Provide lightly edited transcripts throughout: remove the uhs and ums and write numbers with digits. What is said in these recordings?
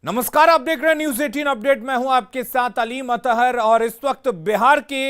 नमस्कार, आप देख रहे हैं न्यूज 18 अपडेट। मैं हूं आपके साथ अलीम अतहर और इस वक्त बिहार के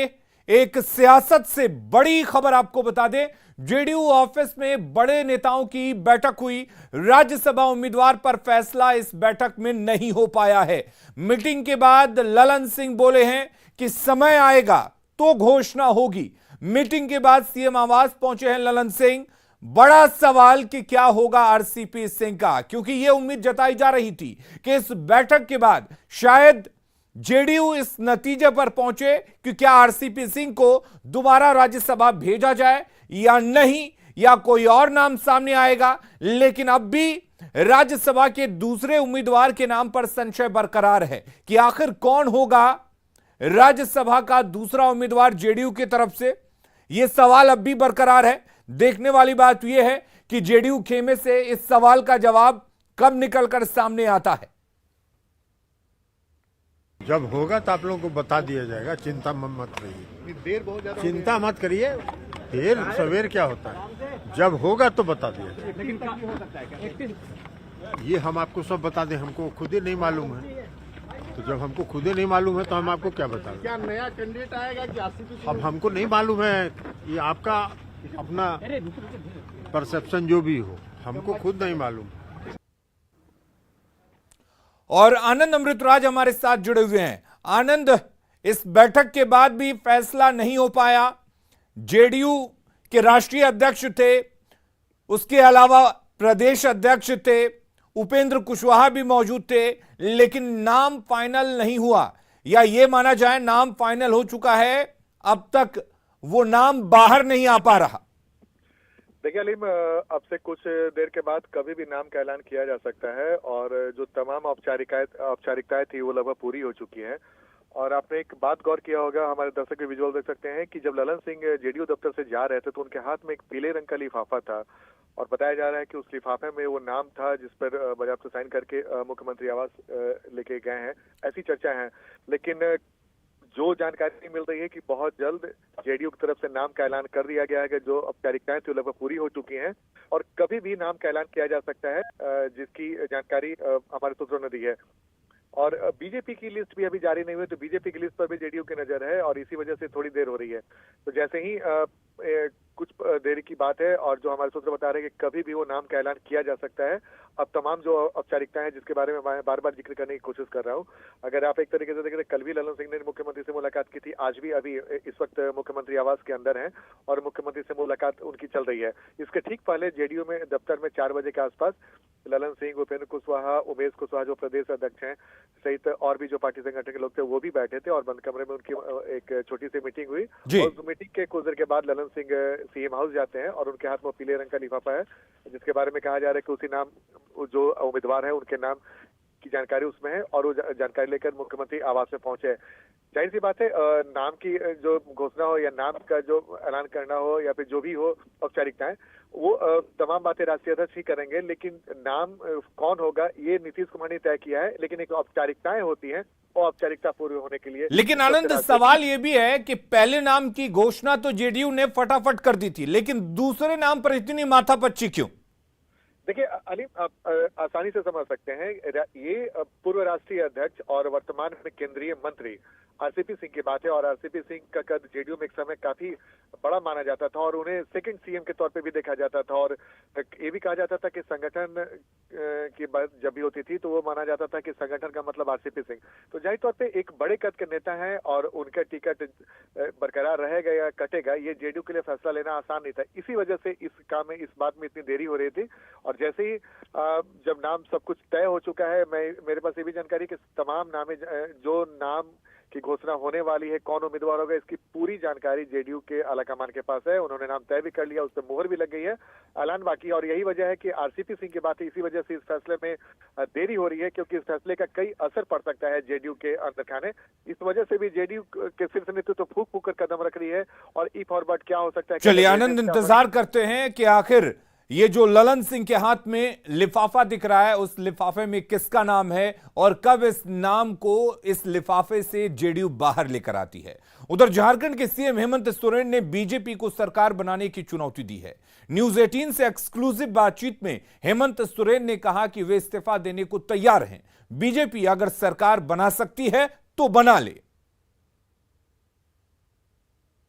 एक सियासत से बड़ी खबर आपको बता दें। जेडीयू ऑफिस में बड़े नेताओं की बैठक हुई। राज्यसभा उम्मीदवार पर फैसला इस बैठक में नहीं हो पाया है। मीटिंग के बाद ललन सिंह बोले हैं कि समय आएगा तो घोषणा होगी। मीटिंग के बाद सीएम आवास पहुंचे हैं ललन सिंह। बड़ा सवाल कि क्या होगा आरसीपी सिंह का, क्योंकि यह उम्मीद जताई जा रही थी कि इस बैठक के बाद शायद जेडीयू इस नतीजे पर पहुंचे कि क्या आरसीपी सिंह को दोबारा राज्यसभा भेजा जाए या नहीं, या कोई और नाम सामने आएगा। लेकिन अब भी राज्यसभा के दूसरे उम्मीदवार के नाम पर संशय बरकरार है कि आखिर कौन होगा राज्यसभा का दूसरा उम्मीदवार जेडीयू की तरफ से। यह सवाल अब भी बरकरार है। देखने वाली बात यह है कि जेडीयू खेमे से इस सवाल का जवाब कब निकलकर सामने आता है। जब होगा तो आप लोगों को बता दिया जाएगा, चिंता मत करिए। देर बहुत ज्यादा चिंता मत करिए, देर सवेर क्या होता है, जब होगा तो बता दिया जाएगा। लेकिन कब हो सकता है क्या? ये हम आपको सब बता दें, हमको खुद ही नहीं मालूम है। तो जब हमको खुद ही नहीं मालूम है तो हम आपको क्या बता दें। क्या नया कैंडिडेट आएगा कि आरसीपी? अब हमको नहीं मालूम है, ये आपका अपना परसेप्शन जो भी हो, हमको खुद नहीं मालूम। और आनंद अमृतराज हमारे साथ जुड़े हुए हैं। आनंद, इस बैठक के बाद भी फैसला नहीं हो पाया। जेडीयू के राष्ट्रीय अध्यक्ष थे, उसके अलावा प्रदेश अध्यक्ष थे, उपेंद्र कुशवाहा भी मौजूद थे, लेकिन नाम फाइनल नहीं हुआ, या यह माना जाए नाम फाइनल हो चुका है, अब तक वो नाम बाहर नहीं आ पा रहा। देखिए अलीम, अब से कुछ देर के बाद कभी भी नाम का ऐलान किया जा सकता है और जो तमाम औपचारिकताएं थी वो लगभग पूरी हो चुकी हैं। और आपने एक बात गौर किया होगा, हमारे दर्शक विजुअल देख सकते हैं कि जब ललन सिंह जेडीयू दफ्तर से जा रहे थे तो उनके हाथ में एक पीले रंग का लिफाफा था और बताया जा रहा है कि उस लिफाफे में वो नाम था जिस पर बाकायदा साइन करके मुख्यमंत्री आवास लेके गए हैं, ऐसी चर्चा है। लेकिन जो जानकारी मिल रही है कि बहुत जल्द जेडीयू की तरफ से नाम का ऐलान कर दिया गया है कि जो औपचारिकताएं थी लगभग पूरी हो चुकी हैं और कभी भी नाम का ऐलान किया जा सकता है, जिसकी जानकारी हमारे सूत्रों ने दी है। और बीजेपी की लिस्ट भी अभी जारी नहीं हुई, तो बीजेपी की लिस्ट पर भी जेडीयू की नजर है और इसी वजह से थोड़ी देर हो रही है। तो जैसे ही कुछ देर की बात है और जो हमारे सूत्र बता रहे हैं कि कभी भी वो नाम का ऐलान किया जा सकता है। अब तमाम जो औपचारिकताएं हैं जिसके बारे में मैं बार बार जिक्र करने की कोशिश कर रहा हूँ, अगर आप एक तरीके से देखें कल भी ललन सिंह ने मुख्यमंत्री से मुलाकात की थी, आज भी अभी इस वक्त मुख्यमंत्री आवास के अंदर हैं और मुख्यमंत्री से मुलाकात उनकी चल रही है। इसके ठीक पहले जेडीयू में दफ्तर में 4 बजे के आसपास ललन सिंह, उपेंद्र कुशवाहा, उमेश कुशवाहा जो प्रदेश अध्यक्ष हैं सहित और भी जो पार्टी संगठन के लोग थे वो भी बैठे थे और बंद कमरे में उनकी एक छोटी सी मीटिंग हुई। और उस मीटिंग के कुछ देर के बाद ललन सिंह सीएम हाउस जाते हैं और उनके हाथ में पीले रंग का लिफाफा है जिसके बारे में कहा जा रहा है कि उसी नाम जो उम्मीदवार है उनके नाम की जानकारी उसमें है और वो जानकारी लेकर मुख्यमंत्री आवास में पहुंचे। जाहिर सी बात है, नाम की जो घोषणा हो या नाम का जो ऐलान करना हो या फिर जो भी हो औपचारिकताएं, वो तमाम बातें राष्ट्रीय अध्यक्ष ही करेंगे, लेकिन नाम कौन होगा ये नीतीश कुमार ने तय किया है। लेकिन एक औपचारिकताएं होती हैं और औपचारिकता पूरी होने के लिए। लेकिन आनंद, सवाल यह भी है कि पहले नाम की घोषणा तो जेडीयू ने फटाफट कर दी थी, लेकिन दूसरे नाम पर इतनी माथापच्ची क्यों? देखिए अलीम, आप आसानी से समझ सकते हैं, ये पूर्व राष्ट्रीय अध्यक्ष और वर्तमान में केंद्रीय मंत्री आरसीपी सिंह की बात है और आरसीपी सिंह का कद जेडीयू में एक समय काफी बड़ा माना जाता था और उन्हें सेकंड सीएम के तौर पे भी देखा जाता था और ये भी कहा जाता था कि संगठन की बात जब भी होती थी तो वो माना जाता था कि संगठन का मतलब आरसीपी सिंह। तो जाहिर तौर पे एक बड़े कद के नेता हैं और उनका टिकट बरकरार रहेगा या कटेगा, ये जेडीयू के लिए फैसला लेना आसान नहीं था। इसी वजह से इस काम में, इस बात में इतनी देरी हो रही थी। और जैसे ही जब नाम सब कुछ तय हो चुका है, मेरे पास ये भी जानकारी कि तमाम नामे जो नाम की घोषणा होने वाली है, कौन उम्मीदवार होगा, इसकी पूरी जानकारी जेडीयू के आलाकमान के पास है। उन्होंने नाम तय भी कर लिया, उस पर मोहर भी लग गई है, ऐलान बाकी। और यही वजह है कि आरसीपी सिंह की बात है, इसी वजह से इस फैसले में देरी हो रही है क्योंकि इस फैसले का कई असर पड़ सकता है जेडीयू के अंदर खाने। इस वजह से भी जेडीयू के शीर्ष नेतृत्व तो फूक कर कदम रख रही है और ई फॉरवर्ड क्या हो सकता है। चलिए आनंद, इंतजार करते हैं कि आखिर ये जो ललन सिंह के हाथ में लिफाफा दिख रहा है, उस लिफाफे में किसका नाम है और कब इस नाम को इस लिफाफे से जेडीयू बाहर लेकर आती है। उधर झारखंड के सीएम हेमंत सोरेन ने बीजेपी को सरकार बनाने की चुनौती दी है। न्यूज 18 से एक्सक्लूसिव बातचीत में हेमंत सोरेन ने कहा कि वे इस्तीफा देने को तैयार हैं। बीजेपी अगर सरकार बना सकती है तो बना ले।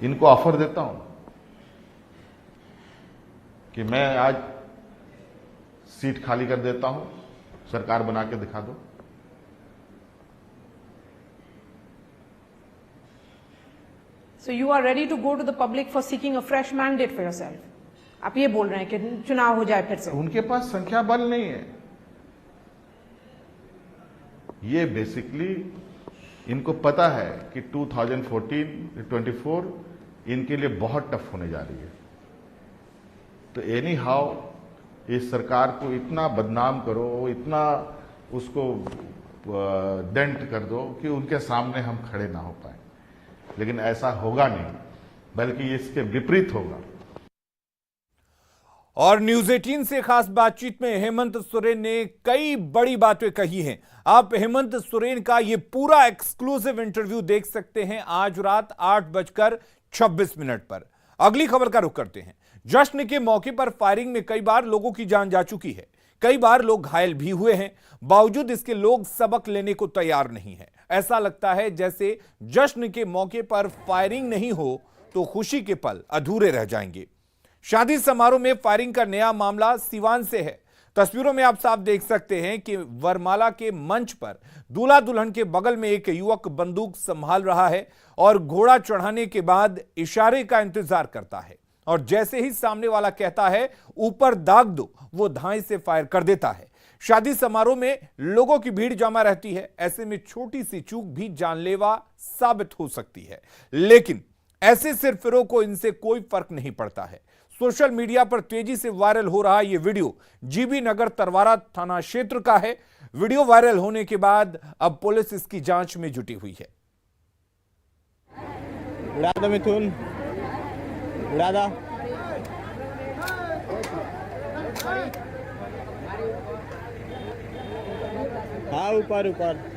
इनको ऑफर देता हूं कि मैं आज सीट खाली कर देता हूं, सरकार बना के दिखा दो। So you are ready to go to the public for seeking a fresh mandate for yourself? आप ये बोल रहे हैं कि चुनाव हो जाए फिर से? उनके पास संख्या बल नहीं है। ये बेसिकली इनको पता है कि 2014-24 इनके लिए बहुत टफ होने जा रही है। तो एनी हाउ इस सरकार को इतना बदनाम करो, इतना उसको डेंट कर दो कि उनके सामने हम खड़े ना हो पाए। लेकिन ऐसा होगा नहीं, बल्कि इसके विपरीत होगा। और न्यूज 18 से खास बातचीत में हेमंत सोरेन ने कई बड़ी बातें कही हैं। आप हेमंत सोरेन का यह पूरा एक्सक्लूसिव इंटरव्यू देख सकते हैं आज रात 8:26 पर। अगली खबर का रुख करते हैं। जश्न के मौके पर फायरिंग में कई बार लोगों की जान जा चुकी है, कई बार लोग घायल भी हुए हैं। बावजूद इसके लोग सबक लेने को तैयार नहीं है। ऐसा लगता है जैसे जश्न के मौके पर फायरिंग नहीं हो तो खुशी के पल अधूरे रह जाएंगे। शादी समारोह में फायरिंग का नया मामला सीवान से है। तस्वीरों में आप साफ देख सकते हैं कि वरमाला के मंच पर दूल्हा दुल्हन के बगल में एक युवक बंदूक संभाल रहा है और घोड़ा चढ़ाने के बाद इशारे का इंतजार करता है, और जैसे ही सामने वाला कहता है ऊपर दाग दो, वो धाए से फायर कर देता है। शादी समारोह में लोगों की भीड़ जमा रहती है, ऐसे में छोटी सी चूक भी जानलेवा साबित हो सकती है। लेकिन ऐसे सिरफिरों को इनसे कोई फर्क नहीं पड़ता है। सोशल मीडिया पर तेजी से वायरल हो रहा यह वीडियो जीबी नगर तरवारा थाना क्षेत्र का है। वीडियो वायरल होने के बाद अब पुलिस इसकी जांच में जुटी हुई है। उड़ा दो मिथुन, उड़ा दो। हाँ ऊपर ऊपर।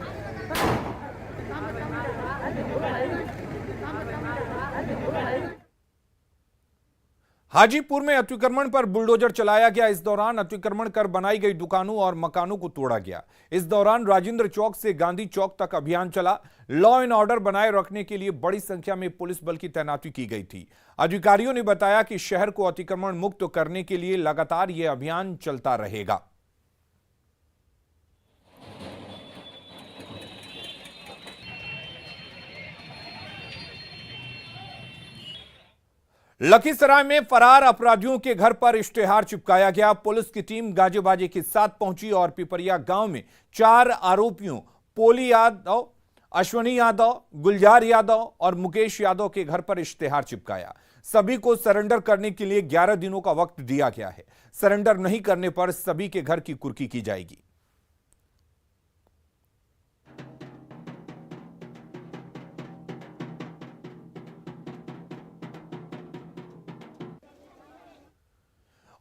हाजीपुर में अतिक्रमण पर बुलडोजर चलाया गया। इस दौरान अतिक्रमण कर बनाई गई दुकानों और मकानों को तोड़ा गया। इस दौरान राजेंद्र चौक से गांधी चौक तक अभियान चला। लॉ एंड ऑर्डर बनाए रखने के लिए बड़ी संख्या में पुलिस बल की तैनाती की गई थी। अधिकारियों ने बताया कि शहर को अतिक्रमण मुक्त करने के लिए लगातार यह अभियान चलता रहेगा। लखीसराय में फरार अपराधियों के घर पर इश्तेहार चिपकाया गया। पुलिस की टीम गाजे बाजे के साथ पहुंची और पिपरिया गांव में 4 आरोपियों पोली यादव, अश्वनी यादव, गुलजार यादव और मुकेश यादव के घर पर इश्तेहार चिपकाया। सभी को सरेंडर करने के लिए 11 दिनों का वक्त दिया गया है। सरेंडर नहीं करने पर सभी के घर की कुर्की की जाएगी।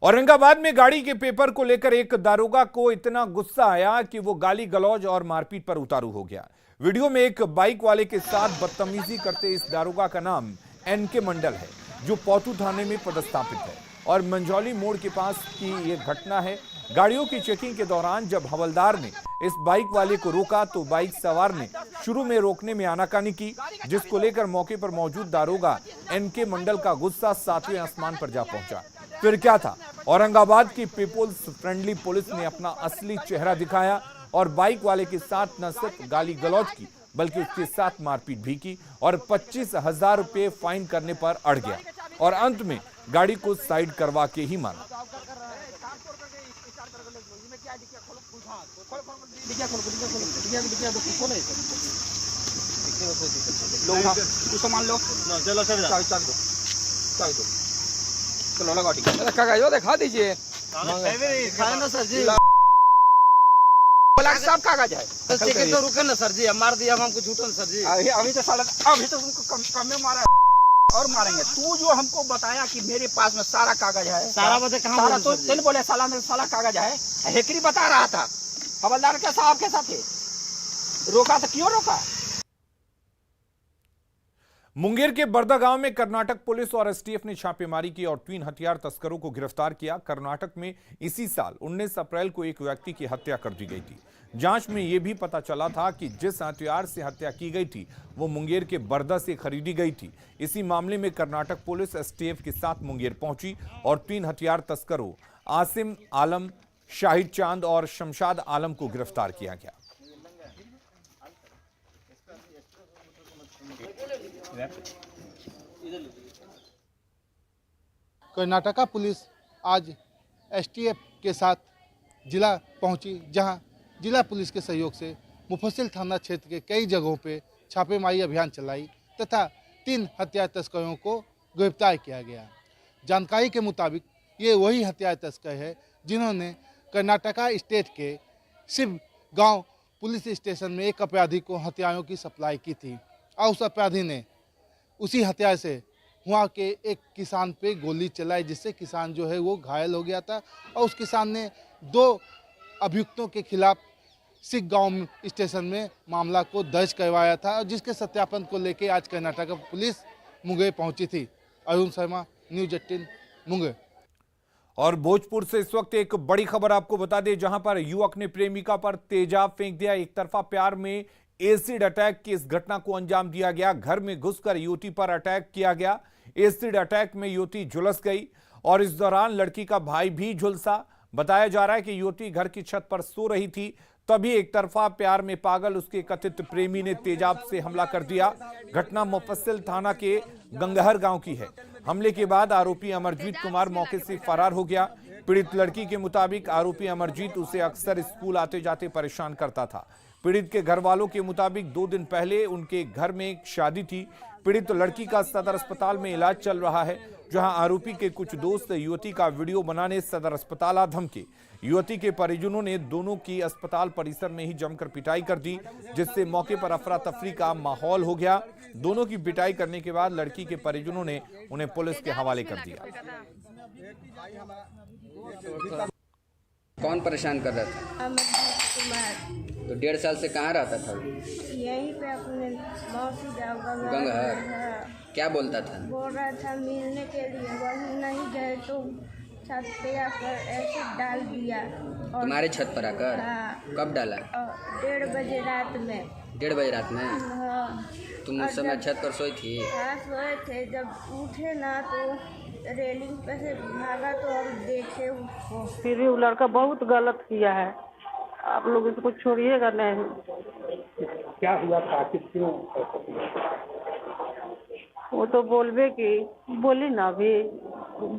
औरंगाबाद में गाड़ी के पेपर को लेकर एक दारोगा को इतना गुस्सा आया कि वो गाली गलौज और मारपीट पर उतारू हो गया। वीडियो में एक बाइक वाले के साथ बदतमीजी करते इस दारोगा का नाम एनके मंडल है, जो पौतू थाने में पदस्थापित है और मंझौली मोड़ के पास की यह घटना है। गाड़ियों की चेकिंग के दौरान जब हवलदार ने इस बाइक वाले को रोका तो बाइक सवार ने शुरू में रोकने में आनाकानी की, जिसको लेकर मौके पर मौजूद दारोगा एनके मंडल का गुस्सा 7वें आसमान पर जा पहुंचा। फिर क्या था, औरंगाबाद की पीपुल्स फ्रेंडली पुलिस ने अपना असली चेहरा दिखाया और बाइक वाले के साथ न सिर्फ गाली गलौज की बल्कि उसके साथ मारपीट भी की और 25,000 रुपये फाइन करने पर अड़ गया और अंत में गाड़ी को साइड करवा के ही माना। चलो लगा ठीक है। कागज दिखा दीजिए। खाए ना सर जी, ब्लैक सब कागज है। तो चेकिंग तो रुके ना सर जी, मार दिया हमको झूठन सर जी। अभी तो साला अभी तो तुमको कम में मारा। और मारेंगे। तू जो हमको बताया कि मेरे पास में सारा कागज है, सारा बता कहाँ सारा बोले तो सर जी? तेल बोले साला में सारा कागज है। हेकरी बता रहा था, हवलदार के साहब के साथ रोका तो क्यों रोका? मुंगेर के बरदा गांव में कर्नाटक पुलिस और एसटीएफ ने छापेमारी की और 3 हथियार तस्करों को गिरफ्तार किया। कर्नाटक में इसी साल 19 अप्रैल को एक व्यक्ति की हत्या कर दी गई थी। जांच में यह भी पता चला था कि जिस हथियार से हत्या की गई थी वो मुंगेर के बरदा से खरीदी गई थी। इसी मामले में कर्नाटक पुलिस एसटीएफ के साथ मुंगेर पहुंची और 3 हथियार तस्करों आसिम आलम, शाहिद चांद और शमशाद आलम को गिरफ्तार किया गया। कर्नाटका पुलिस आज एसटीएफ के साथ जिला पहुंची, जहां जिला पुलिस के सहयोग से मुफस्सिल थाना क्षेत्र के कई जगहों पे छापेमारी अभियान चलाई तथा 3 हथियार तस्करों को गिरफ्तार किया गया। जानकारी के मुताबिक ये वही हथियार तस्कर है जिन्होंने कर्नाटका स्टेट के शिव गांव पुलिस स्टेशन में एक अपराधी को हथियारों की सप्लाई की थी और उस अपराधी ने उसी हथियार से वहाँ के एक किसान पे गोली चलाई, जिससे किसान जो है वो घायल हो गया था और उस किसान ने 2 अभियुक्तों के खिलाफ सिख गांव स्टेशन में मामला को दर्ज करवाया था और जिसके सत्यापन को लेकर आज कर्नाटक पुलिस मुंगेर पहुंची थी। अरुण शर्मा, न्यूज 18 मुंगेर। और भोजपुर से इस वक्त एक बड़ी खबर आपको बता दें, जहां पर युवक ने प्रेमिका पर तेजाब फेंक दिया। एक तरफा प्यार में एसिड अटैक की इस घटना को अंजाम दिया गया। घर में घुसकर युवती पर अटैक किया गया। एसिड अटैक में युवती झुलस गई और इस दौरान लड़की का भाई भी झुलसा। बताया जा रहा है कि युवती घर की छत पर सो रही थी, तभी एक तरफा प्यार में पागल उसके कथित प्रेमी ने तेजाब से हमला कर दिया। घटना मुफस्सिल थाना के गंगहर गांव की है। हमले के बाद आरोपी अमरजीत कुमार मौके से फरार हो गया। पीड़ित लड़की के मुताबिक आरोपी अमरजीत उसे अक्सर स्कूल आते जाते परेशान करता था। पीड़ित के घर वालों के मुताबिक 2 दिन पहले उनके घर में एक शादी थी। पीड़ित लड़की का सदर अस्पताल में इलाज चल रहा है, जहां आरोपी के कुछ दोस्त युवती का वीडियो बनाने सदर अस्पताल आ धमके। युवती के परिजनों ने दोनों की अस्पताल परिसर में ही जमकर पिटाई कर दी, जिससे मौके पर अफरा तफरी का माहौल हो गया। दोनों की पिटाई करने के बाद लड़की के परिजनों ने उन्हें पुलिस के हवाले कर दिया। कौन परेशान कर रहा था? अमरजीत कुमार। तो 1.5 साल से कहाँ रहता था? यहीं पे अपने मौसी गंगहर। क्या बोलता था? बोल रहा था मिलने के लिए, वहीं नहीं गए तो छत पे आकर एसिड डाल दिया। और तुम्हारे छत पर आकर? हाँ। कब डाला? 1:30 बजे रात में। 1:30 बजे रात में? हाँ। तुम उस समय छत पर सोई थी? हाँ, सोए थे। जब उठे ना तो रेलिंग पे से भागा तो हम देखे उसको। फिर भी वो लड़का बहुत गलत किया है, आप लोग इसको छोड़िएगा नहीं। क्या हुआ था, आखिर क्यों? वो तो बोली ना अभी,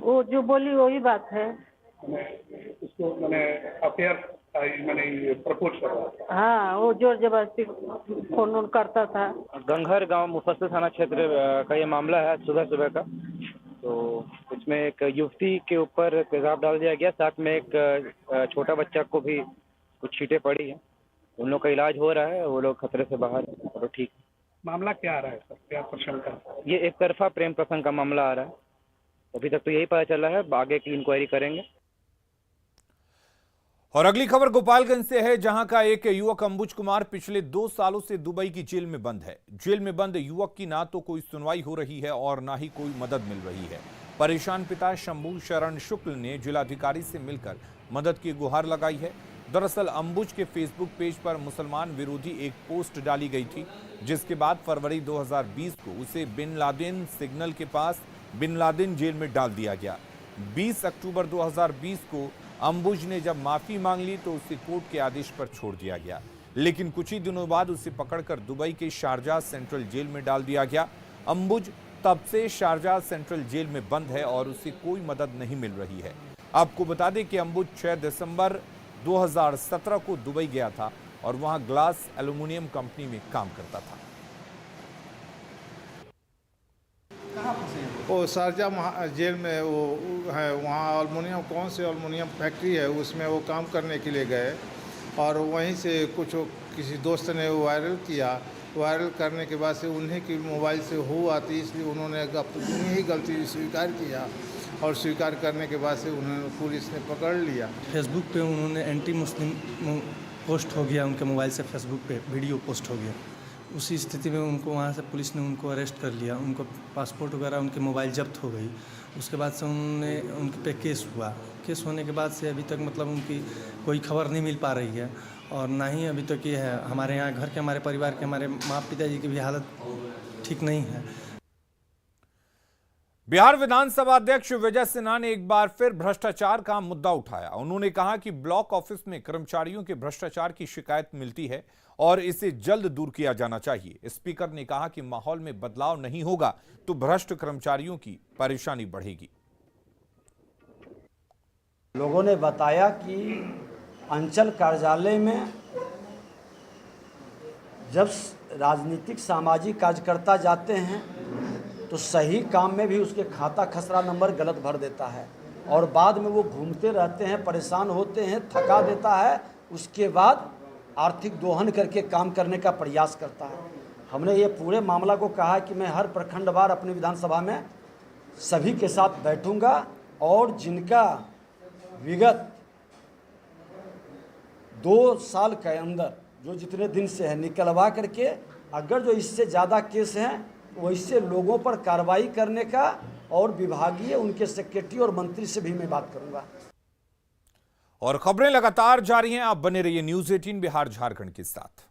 वो जो बोली वही बात है। उसको मैंने अफेयर मैंने प्रपोज कर रहा था। हाँ, वो जोर जबरदस्ती फोन करता था। गंगहर गांव मुफस्सिल थाना क्षेत्र का ये मामला है सुबह का। तो उसमें एक युवती के ऊपर तेजाब डाल दिया गया, साथ में एक छोटा बच्चा को भी कुछ छींटे पड़ी हैं। उन लोग का इलाज हो रहा है, वो लोग खतरे से बाहर हैं और ठीक। मामला क्या आ रहा है सर, क्या प्रसंग का? ये एक तरफा प्रेम प्रसंग का मामला आ रहा है। अभी तक तो यही पता चला है, आगे की इंक्वायरी करेंगे। और अगली खबर गोपालगंज से है, जहां का एक युवक अंबुज कुमार पिछले 2 सालों से दुबई की जेल में बंद है। जेल में बंद युवक की ना तो कोई सुनवाई हो रही है और ना ही कोई मदद मिल रही है। परेशान पिता शंभू शरण शुक्ल ने जिलाधिकारी से मिलकर मदद की गुहार लगाई है। दरअसल अंबुज के फेसबुक पेज पर मुसलमान विरोधी एक पोस्ट डाली गई थी, जिसके बाद फरवरी 2020 को उसे बिन लादेन सिग्नल के पास बिन लादेन जेल में डाल दिया गया। 20 अक्टूबर 2020 को अंबुज ने जब माफी मांग ली तो उसे कोर्ट के आदेश पर छोड़ दिया गया, लेकिन कुछ ही दिनों बाद उसे पकड़कर दुबई के शारजाह सेंट्रल जेल में डाल दिया गया। अंबुज तब से शारजाह सेंट्रल जेल में बंद है और उसे कोई मदद नहीं मिल रही है। आपको बता दें कि अंबुज 6 दिसंबर 2017 को दुबई गया था और वहां ग्लास एल्यूमिनियम कंपनी में काम करता था। वो शारजाह जेल में वो है, वहाँ एल्युमिनियम, कौन से एल्युमिनियम फैक्ट्री है उसमें वो काम करने के लिए गए और वहीं से कुछ किसी दोस्त ने वायरल किया वायरल करने के बाद से उन्हीं की मोबाइल से हो आती, इसलिए उन्होंने अपनी ही गलती स्वीकार किया और स्वीकार करने के बाद से उन्होंने पुलिस ने पकड़ लिया। फेसबुक पे उन्होंने एंटी मुस्लिम पोस्ट हो गया, उनके मोबाइल से फेसबुक पे वीडियो पोस्ट हो गया। उसी स्थिति में उनको वहाँ से पुलिस ने उनको अरेस्ट कर लिया, उनको पासपोर्ट वगैरह उनके मोबाइल जब्त हो गई। उसके बाद से उनके पे केस हुआ। केस होने के बाद से अभी तक मतलब उनकी कोई खबर नहीं मिल पा रही है और ना ही अभी तक ये है हमारे यहाँ घर के, हमारे परिवार के, हमारे माँ पिताजी की भी हालत ठीक नहीं है। बिहार विधानसभा अध्यक्ष विजय सिन्हा ने एक बार फिर भ्रष्टाचार का मुद्दा उठाया। उन्होंने कहा कि ब्लॉक ऑफिस में कर्मचारियों के भ्रष्टाचार की शिकायत मिलती है और इसे जल्द दूर किया जाना चाहिए। स्पीकर ने कहा कि माहौल में बदलाव नहीं होगा तो भ्रष्ट कर्मचारियों की परेशानी बढ़ेगी। लोगों ने बताया कि अंचल कार्यालय में जब राजनीतिक सामाजिक कार्यकर्ता जाते हैं तो सही काम में भी उसके खाता खसरा नंबर गलत भर देता है और बाद में वो घूमते रहते हैं, परेशान होते हैं, थका देता है। उसके बाद आर्थिक दोहन करके काम करने का प्रयास करता है। हमने ये पूरे मामला को कहा कि मैं हर प्रखंडवार अपनी विधानसभा में सभी के साथ बैठूंगा और जिनका विगत 2 साल के अंदर जो जितने दिन से है निकलवा करके, अगर जो इससे ज़्यादा केस हैं वैसे लोगों पर कार्रवाई करने का और विभागीय उनके सेक्रेटरी और मंत्री से भी मैं बात करूंगा। और खबरें लगातार जारी हैं, आप बने रहिए न्यूज़ 18 बिहार झारखंड के साथ।